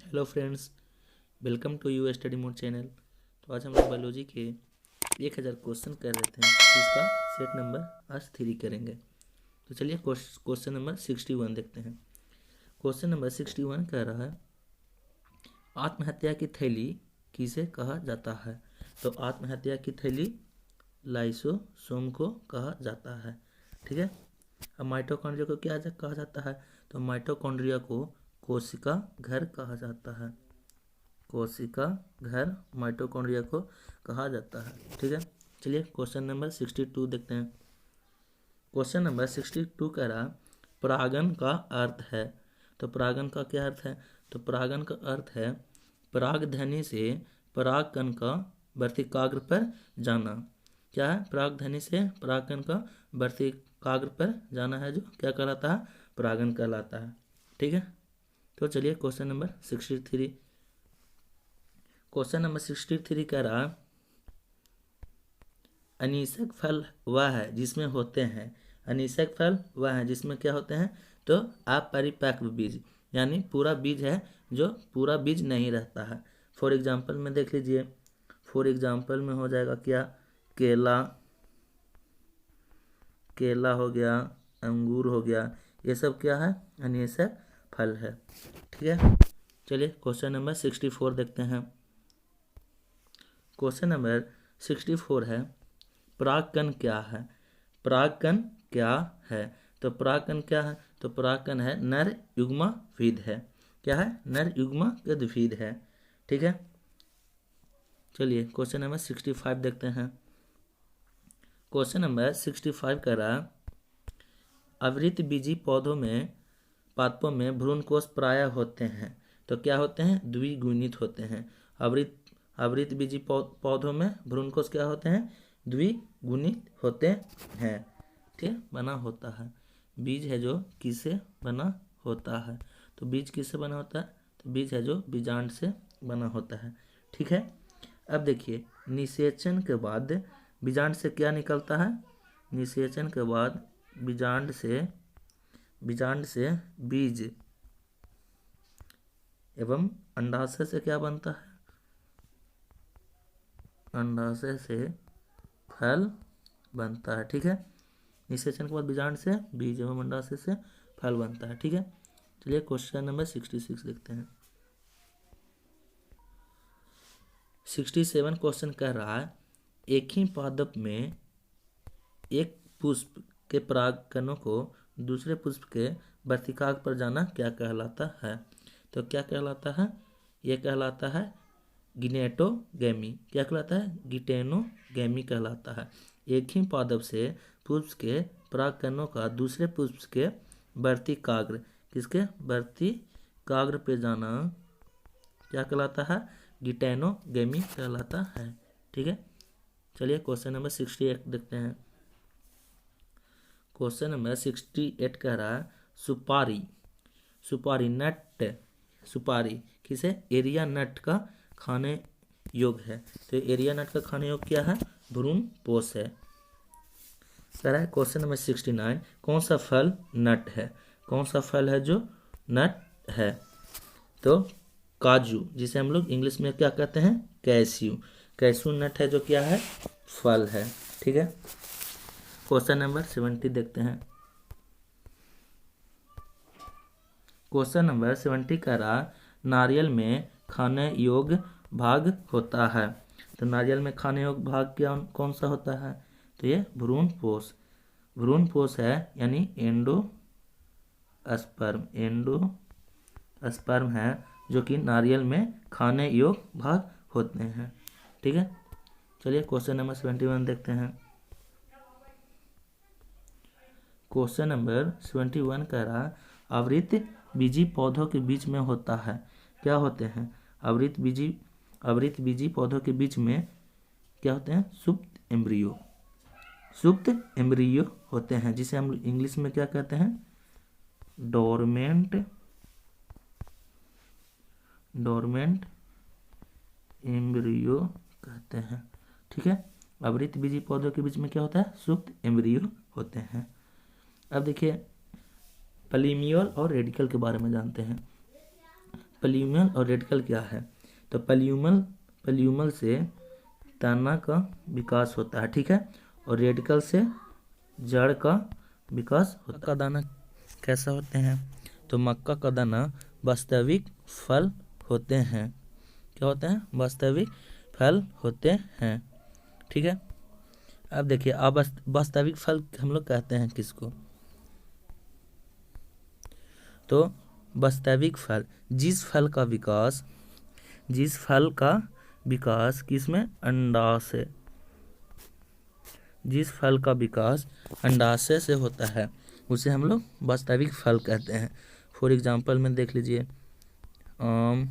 Hello friends, welcome to you study mode channel. तो आज हम लोग बायोलॉजी के 1000 क्वेश्चन कर रहे थे, जिसका सेट नंबर आज 3 करेंगे। तो चलिए क्वेश्चन नंबर 61 देखते हैं। क्वेश्चन नंबर 61 कह रहा है, आत्महत्या की थैली किसे कहा जाता है? तो आत्महत्या की थैली लाइसोसोम को कहा जाता है। ठीक है। अब माइटोकॉन्ड्रिया को क्या कहा जाता है? तो माइटोकॉन्ड्रिया को कोशिका घर कहा जाता है। कोशिका घर माइटोकॉन्ड्रिया को कहा जाता है। ठीक है। चलिए क्वेश्चन नंबर 62 देखते हैं। क्वेश्चन नंबर 62 कह रहा, परागन का अर्थ है। तो परागन का क्या अर्थ है? तो परागन का अर्थ है परागधनी से परागकण का वर्तिकाग्र पर जाना। क्या है? परागधनी से परागकण का वर्तिकाग्र पर जाना है, जो क्या कहलाता है? परागन कहलाता है। ठीक है। तो चलिए क्वेश्चन नंबर 63। क्वेश्चन नंबर 63 कह रहा, अनिषक फल वह है जिसमें होते हैं। अनिषक फल वह है जिसमें क्या होते हैं? तो अपरिपक्व बीज, यानी पूरा बीज है जो पूरा बीज नहीं रहता है। फॉर एग्जाम्पल में देख लीजिए, फॉर एग्जाम्पल में हो जाएगा क्या? केला, केला हो गया, अंगूर हो गया, ये सब क्या है? अनिषक फल है। ठीक है। चलिए क्वेश्चन नंबर 64 देखते हैं। क्वेश्चन नंबर 64 है, परागकण क्या है? परागकण क्या है? तो परागकण क्या है? तो परागकण है नर युग्मविद है। क्या है? नर युग्मविद है। ठीक है। चलिए क्वेश्चन नंबर 65 देखते हैं। क्वेश्चन नंबर 65 कह रहा, आवृत बीजी पौधों में पादपों में भ्रूणकोश प्राय होते हैं। तो क्या होते हैं? द्विगुणित होते हैं। आवृत बीजी पौधों में भ्रूणकोश क्या होते हैं? द्विगुणित होते हैं। ठीक है, बना होता है। बीज है जो किससे बना होता है? तो बीज किससे बना होता है? तो बीज है जो बीजांड से बना होता है। ठीक है। अब देखिए, निषेचन के बाद बीजांड से क्या निकलता है? निषेचन के बाद बीजांड से बीज एवं अंडाशय से क्या बनता है? अंडाशय से फल बनता है। ठीक है। निषेचन के बाद बीजांड से बीज एवं अंडाशय से फल बनता है। ठीक है। चलिए क्वेश्चन नंबर 66 देखते हैं। 67 क्वेश्चन कह रहा है, एक ही पादप में एक पुष्प के परागकणों को दूसरे पुष्प के वर्तिकाग्र पर जाना क्या कहलाता है? तो क्या कहलाता है? यह कहलाता है गिनेटोगैमी। क्या कहलाता है? गिटेनोगैमी कहलाता है। एक ही पादप से पुष्प के परागकणों का दूसरे पुष्प के वर्तिकाग्र, किसके? वर्तिकाग्र पे जाना क्या कहलाता है? गिटेनोगैमी कहलाता है। ठीक है। चलिए क्वेश्चन नंबर 68 देखते हैं। क्वेश्चन नंबर 68 कह रहा है, सुपारी नट, सुपारी किसे? एरिया नट का खाने योग्य है। तो एरिया नट का खाने योग्य क्या है? भ्रूणपोष है। कह रहा है क्वेश्चन नंबर 69, कौन सा फल नट है? कौन सा फल है जो नट है? तो काजू, जिसे हम लोग इंग्लिश में क्या कहते हैं? कैस्यू। कैस्यू नट है जो क्या है? फल है। ठीक है। क्वेश्चन नंबर 70 देखते हैं। क्वेश्चन नंबर 70 कह रहा, नारियल में खाने योग्य भाग होता है। तो नारियल में खाने योग्य भाग क्या कौन सा होता है? तो ये भ्रूणपोष, भ्रूणपोष है, यानी एंडोस्पर्म है, जो कि नारियल में खाने योग्य भाग होते हैं। ठीक है। चलिए क्वेश्चन नंबर 71 देखते हैं। क्वेश्चन नंबर 71 कह रहा, आवृत बीजी पौधों के बीच में होता है। क्या होते हैं? आवृत बीजी पौधों के बीच में क्या होते हैं? सुप्त एम्ब्रियो होते हैं, जिसे हम इंग्लिश में क्या कहते हैं? डोरमेंट एम्ब्रियो कहते हैं। ठीक है। आवृत बीजी पौधों के बीच में क्या होता है? सुप्त एम्ब्रियो होते हैं। अब देखिए, पॉलीमियल और रेडिकल के बारे में जानते हैं। प्लूमल और रेडिकल क्या है? तो प्लूमल से तना का विकास होता है, ठीक है, और रेडिकल से जड़ का विकास होता है। का दाना कैसा होते हैं? तो मक्का का दाना वास्तविक फल होते हैं। क्या होते हैं? वास्तविक फल होते हैं, ठीक है। अब देखिए, अब वास्तविक फल हम लोग कहते हैं किसको? तो वास्तविक फल जिस फल का विकास किसमें? अंडाशय। जिस फल का विकास अंडाशय से होता है उसे हम लोग वास्तविक फल कहते हैं। फॉर एग्जांपल में देख लीजिए, आम,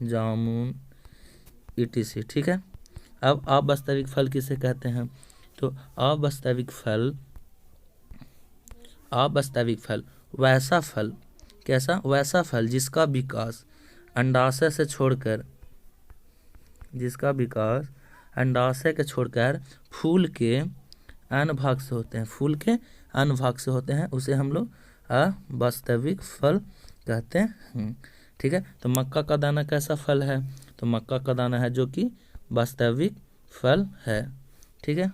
जामुन, etc, ठीक है। अब अवास्तविक फल किसे कहते हैं? तो अवास्तविक फल वैसा फल, कैसा? वैसा फल जिसका विकास अंडाशय से छोड़कर, फूल के अन्य भाग से होते हैं, उसे हम लोग अवास्तविक फल कहते हैं, ठीक है। तो मक्का का दाना कैसा फल है? तो मक्का का दाना है जो कि वास्तविक फल है, ठीक है,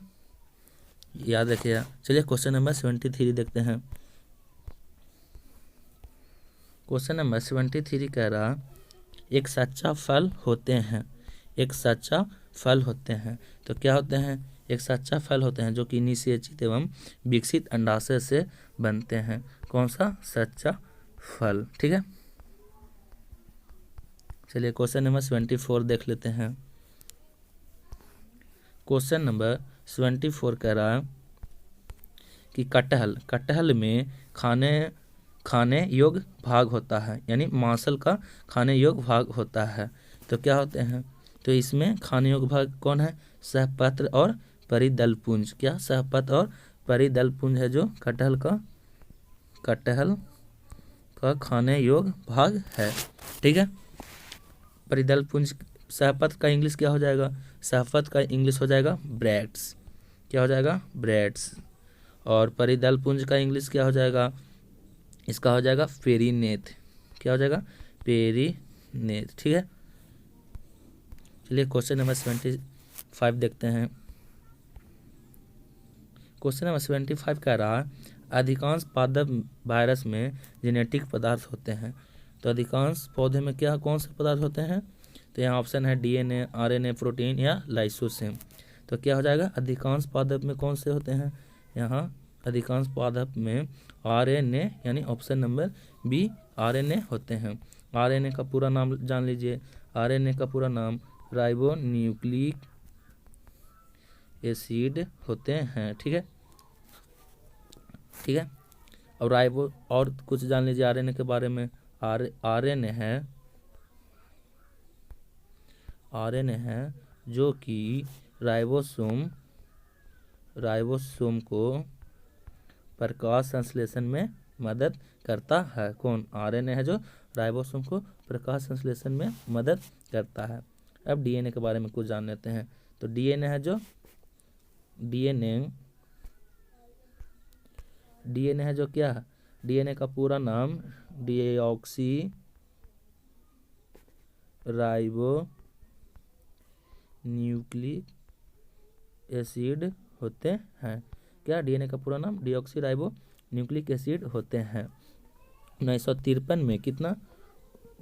याद रखिएगा। चलिए क्वेश्चन नंबर 73 देखते हैं। क्वेश्चन नंबर 73 कह रहा, एक सच्चा फल होते हैं। तो क्या होते हैं? एक सच्चा फल होते हैं जो कि निषेचित एवं विकसित अंडाशय से बनते हैं। कौन सा? सच्चा फल, ठीक है। चलिए क्वेश्चन नंबर 74 देख लेते हैं। क्वेश्चन नंबर 74 कह रहा है कि कटहल में खाने योग्य भाग होता है, यानी मांसल का खाने योग्य भाग होता है। तो क्या होते हैं? तो इसमें खाने योग्य भाग कौन है? सहपत्र और परिदलपुंज। क्या? सहपत्र और परिदलपुंज है जो कटहल का खाने योग्य भाग है, ठीक है। परिदलपुंज, सहपत्र का इंग्लिश क्या हो जाएगा? सहपत्र का इंग्लिश हो जाएगा ब्रेड्स। क्या हो जाएगा? ब्रेड्स। और परिदलपुंज का इंग्लिश क्या हो जाएगा? इसका हो जाएगा पेरीनेथ। क्या हो जाएगा? पेरीनेथ, ठीक है। चलिए क्वेश्चन नंबर 75 देखते हैं। क्वेश्चन नंबर 75 कह रहा है, अधिकांश पादप वायरस में जेनेटिक पदार्थ होते हैं। तो अधिकांश पौधे में क्या, कौन से पदार्थ होते हैं? तो यहाँ ऑप्शन है DNA, RNA, प्रोटीन या लाइसोसोम। तो क्या हो जाएगा? अधिकांश पादप में कौन से होते हैं? यहाँ अधिकांश पादप में RNA, यानी ऑप्शन नंबर बी RNA होते हैं। RNA का पूरा नाम जान लीजिए। RNA का पूरा नाम राइबो न्यूक्लिक एसिड होते हैं, ठीक है, ठीक है। और राइबो, और कुछ जान लीजिए RNA के बारे में। RNA है जो कि राइबोसोम को प्रकाश संश्लेषण में मदद करता है। कौन? RNA है जो राइबोसोम को प्रकाश संश्लेषण में मदद करता है। अब DNA के बारे में कुछ जान लेते हैं। तो DNA है जो DNA है जो क्या है? DNA का पूरा नाम डीऑक्सी राइबो न्यूक्लिक एसिड होते हैं। क्या? DNA का पूरा नाम डीऑक्सी राइबो न्यूक्लिक एसिड होते हैं। 1953 में कितना?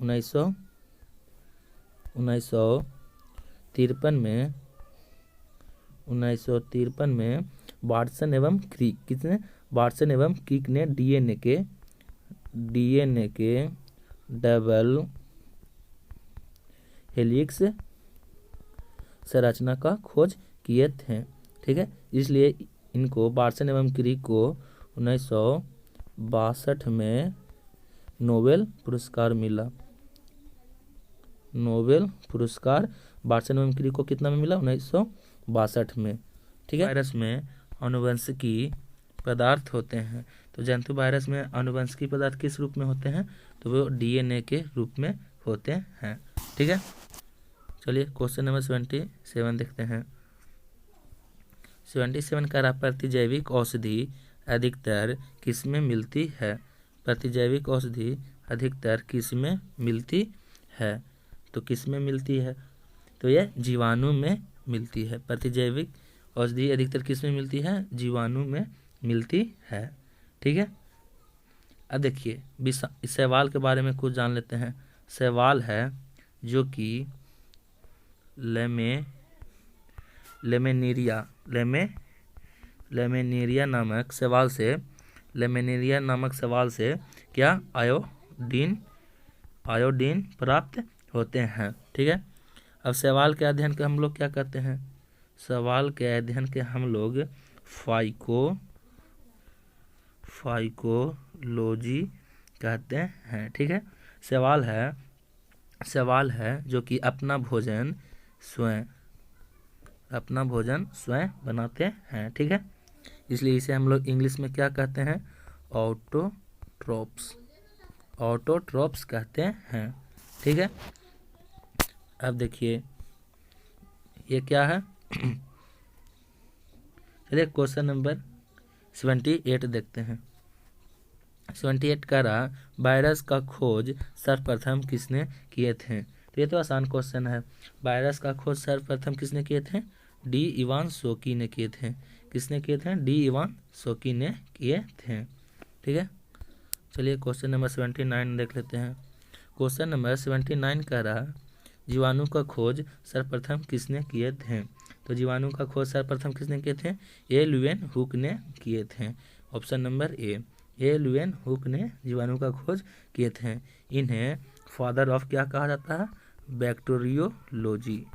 1953 में वाटसन एवं क्रिक ने DNA के डबल हेलिक्स संरचना का खोज किए थे, ठीक है। इसलिए इनको वाटसन एवं क्रिक को 1962 में नोबेल पुरस्कार मिला। नोबेल पुरस्कार वाटसन एवं क्रिक को कितना में मिला? 1962 में, ठीक है। वायरस में आनुवंशिकी पदार्थ होते हैं। तो जंतु वायरस में आनुवंशिकी पदार्थ किस रूप में होते हैं? तो वो DNA के रूप में होते हैं, ठीक है। चलिए क्वेश्चन नंबर 77 देखते हैं। 77 का रहा, प्रतिजैविक औषधि अधिकतर किसमें मिलती है? प्रतिजैविक औषधि अधिकतर किस में मिलती है? तो किस में मिलती है? तो यह जीवाणु में मिलती है। प्रतिजैविक औषधि अधिकतर किस में मिलती है? जीवाणु में मिलती है। ठीक है। अब देखिए इस शैवाल के बारे में कुछ जान लेते हैं। शैवाल है जो कि लेमेनेरिया नामक शैवाल से क्या आयोडीन प्राप्त होते हैं। ठीक है। अब शैवाल के अध्ययन के हम लोग क्या करते हैं? शैवाल के अध्ययन के हम लोग फाइकोलॉजी कहते हैं। ठीक है। शैवाल है जो कि अपना भोजन स्वयं बनाते हैं। ठीक है। इसलिए इसे हम लोग इंग्लिश में क्या कहते हैं? ऑटोट्रॉप्स कहते हैं। ठीक है। अब देखिए ये क्या है? चलिए क्वेश्चन नंबर 78 देखते हैं। 78 कह रहा वायरस का खोज सर्वप्रथम किसने किए थे? तो ये तो आसान क्वेश्चन है। वायरस का खोज सर्वप्रथम किसने किए थे? डी इवान सोकी ने किए थे। किसने किए थे? डी इवान सोकी ने किए थे। ठीक है। चलिए क्वेश्चन नंबर 79 देख लेते हैं। क्वेश्चन नंबर 79 कह रहा जीवाणु का खोज सर्वप्रथम किसने किए थे? तो जीवाणु का खोज सर्वप्रथम किसने किए थे? ए ल्यूएन हुक ने किए थे। ऑप्शन नंबर ए ल्यूएन हुक ने जीवाणु का खोज किए थे। इन्हें फादर ऑफ क्या कहा जाता है? बैक्टीरियोलॉजी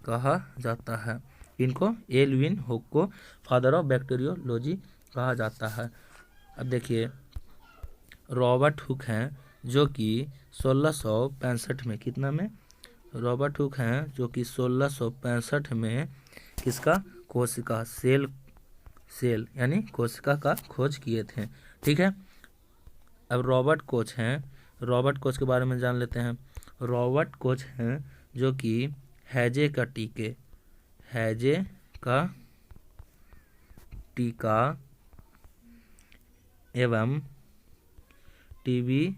कहा जाता है। इनको ए ल्यूएन हुक को फादर ऑफ बैक्टीरियोलॉजी कहा जाता है। अब देखिए रॉबर्ट हुक हैं जो कि 1665 में कितना में? रॉबर्ट हुक हैं जो कि 1665 में किसका? कोशिका सेल यानी कोशिका का खोज किए थे। ठीक है। अब रॉबर्ट कोच के बारे में जान लेते हैं। रॉबर्ट कोच हैं जो कि हैजे का टीका एवं टीबी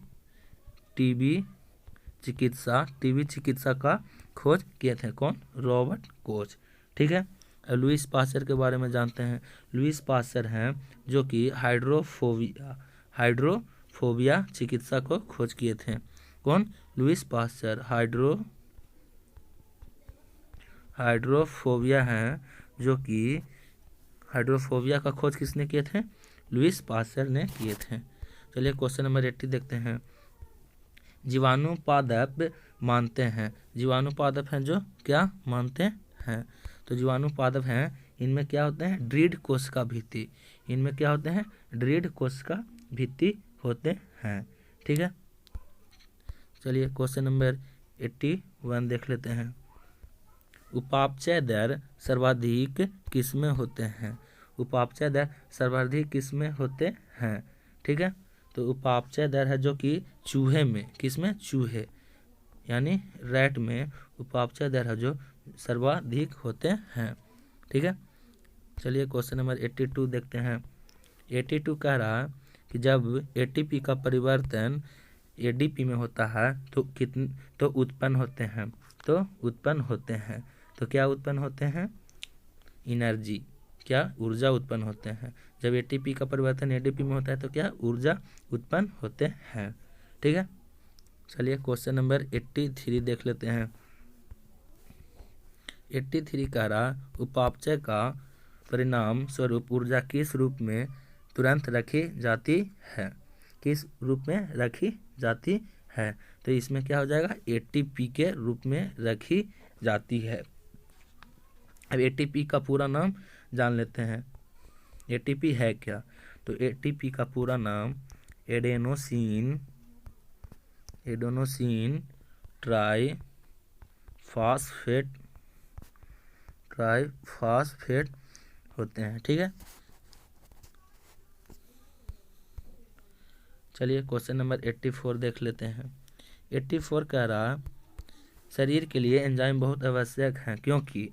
चिकित्सा का खोज किए थे। कौन? Robert Koch. ठीक है। लुईस पास्चर के बारे में जानते हैं। लुईस पास्चर हैं जो कि हाइड्रोफोबिया चिकित्सा को खोज किए थे। कौन? लुईस पास्चर हाइड्रोफोबिया हैं जो कि हाइड्रोफोबिया का खोज किसने किए थे? लुईस पास्चर ने किए थे। चलिए क्वेश्चन नंबर 80 देखते हैं। जीवाणु पादप मानते हैं। जीवाणु पादप हैं जो क्या मानते हैं? तो जीवाणु पादप हैं इनमें क्या होते हैं? ड्रीड कोशिका भित्ति। इनमें क्या होते हैं? ड्रीड कोशिका भित्ति होते हैं। ठीक है। चलिए क्वेश्चन नंबर 81 देख लेते हैं। उपापचय दर सर्वाधिक किसमें होते हैं? उपापचय दर सर्वाधिक किसमें होते हैं? ठीक है। तो उपापचय दर है जो कि चूहे में, किसमें? चूहे यानी रैट में उपापचय दर है जो सर्वाधिक होते हैं। ठीक है। चलिए क्वेश्चन नंबर 82 देखते हैं। 82 कह रहा कि जब एटीपी का परिवर्तन एडीपी में होता है तो उत्पन्न होते हैं। तो क्या उत्पन्न होते हैं? एनर्जी, क्या? ऊर्जा उत्पन्न होते हैं। जब एटीपी का परिवर्तन एडीपी में होता है तो क्या? ऊर्जा उत्पन्न होते हैं। ठीक है। चलिए क्वेश्चन नंबर 83 देख लेते हैं। 83 कह रहा उपापचय का परिणाम स्वरूप ऊर्जा किस रूप में तुरंत रखी जाती है? किस रूप में रखी जाती है? तो इसमें क्या हो जाएगा? एटीपी के रूप में रखी जाती है। अब एटीपी का पूरा नाम जान लेते हैं। एटीपी है क्या? तो एटीपी का पूरा नाम एडेनोसिन ट्राइफॉस्फेट होते हैं। ठीक है। चलिए क्वेश्चन नंबर 84 देख लेते हैं। 84 कह रहा शरीर के लिए एंजाइम बहुत आवश्यक है। क्योंकि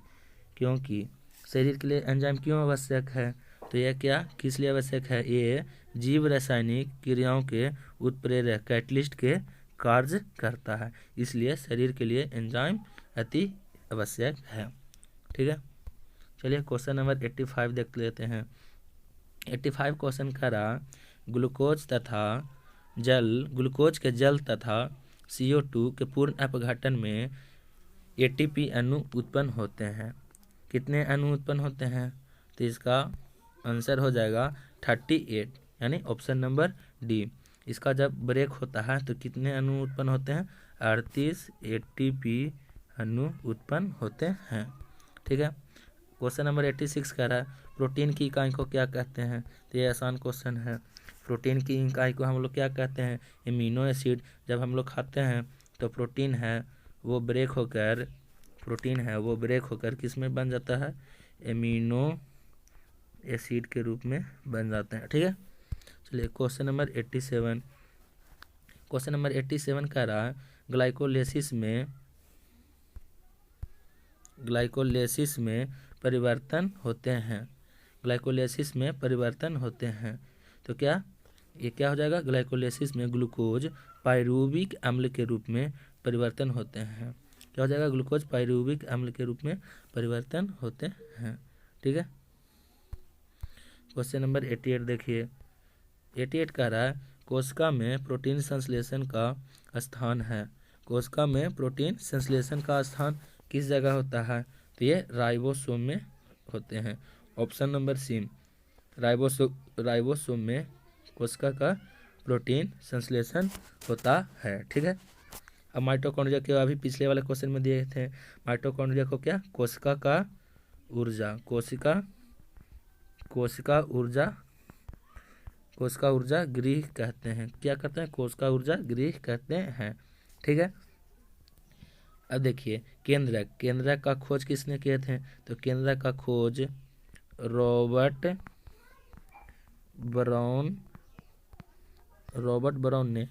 शरीर के लिए एंजाइम क्यों आवश्यक है? तो यह क्या किस लिए आवश्यक है? ये जीव रासायनिक क्रियाओं के उत्प्रेरक कैटलिस्ट के कार्य करता है, इसलिए शरीर के लिए एंजाइम अति आवश्यक है। ठीक है, चलिए क्वेश्चन नंबर 85 देख लेते हैं। 85 क्वेश्चन का रहा ग्लूकोज के जल तथा CO2 के पूर्ण अपघटन में ATP अणु उत्पन्न होते हैं। कितने अणु उत्पन्न होते हैं? तो इसका आंसर हो जाएगा 38, यानी ऑप्शन नंबर डी। इसका जब ब्रेक होता है तो कितने अणु उत्पन्न होते हैं? 38 ATP अणु उत्पन्न होते हैं। ठीक है, क्वेश्चन नंबर 86 कह रहा है प्रोटीन की इकाई को क्या कहते हैं? तो ये आसान क्वेश्चन है। प्रोटीन की इकाई को हम लोग क्या कहते हैं? Amino acid. जब हम लोग खाते हैं तो प्रोटीन है वो ब्रेक होकर किस में बन जाता है? एमिनो एसिड के रूप में बन जाते हैं। ठीक है, चलिए क्वेश्चन नंबर 87। क्वेश्चन नंबर 87 कह रहा है ग्लाइकोलाइसिस में परिवर्तन होते हैं। ग्लाइकोलाइसिस में परिवर्तन होते हैं तो क्या ये क्या हो जाएगा? ग्लाइकोलाइसिस में ग्लूकोज पाइरूविक अम्ल के रूप में परिवर्तन होते हैं। क्या हो जाएगा? ग्लूकोज पाइरूविक अम्ल के रूप में परिवर्तन होते हैं। ठीक है, क्वेश्चन नंबर 88 देखिए। 88 कह रहा है कोशिका में प्रोटीन संश्लेषण का स्थान है। कोशिका में प्रोटीन संश्लेषण का स्थान किस जगह होता है? तो ये राइबोसोम में होते हैं। ऑप्शन नंबर सी, राइबोसोम में कोशिका का प्रोटीन संश्लेषण होता है। ठीक है, अब माइटोकॉन्ड्रिया के अभी पिछले वाले क्वेश्चन में दिए थे। माइटोकॉन्ड्रिया को क्या? कोशिका ऊर्जा गृह कहते हैं। क्या कहते हैं? कोशिका ऊर्जा गृह कहते हैं। ठीक है, अब देखिए केंद्रक का खोज किसने किए थे? तो केंद्रक का खोज रॉबर्ट ब्राउन ने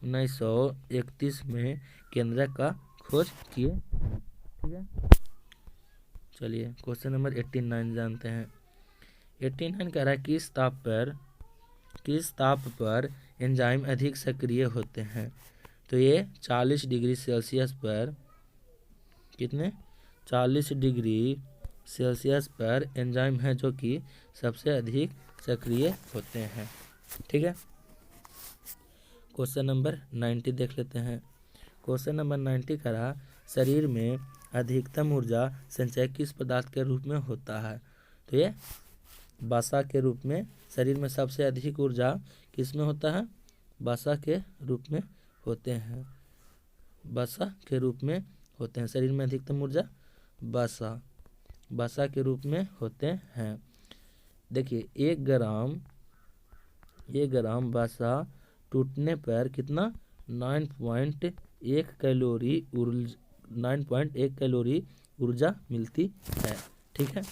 1931 में केंद्रक का खोज किए। ठीक है, चलिए क्वेश्चन नंबर 89 जानते हैं। 89 कह रहा है किस ताप पर एंजाइम अधिक सक्रिय होते हैं? तो ये 40 डिग्री सेल्सियस पर, कितने? 40 डिग्री सेल्सियस पर एंजाइम है जो कि सबसे अधिक सक्रिय होते हैं। ठीक है, क्वेश्चन नंबर 90 देख लेते हैं। क्वेश्चन नंबर 90 का रहा शरीर में अधिकतम ऊर्जा संचय किस पदार्थ के रूप में होता है? तो ये वसा के रूप में। शरीर में सबसे अधिक ऊर्जा किस में होता है? वसा के रूप में होते हैं। वसा के रूप में होते हैं। शरीर में अधिकतम ऊर्जा वसा के रूप में होते हैं। देखिए 1 ग्राम वसा टूटने पर कितना? 9.1 कैलोरी ऊर्जा मिलती है। ठीक है,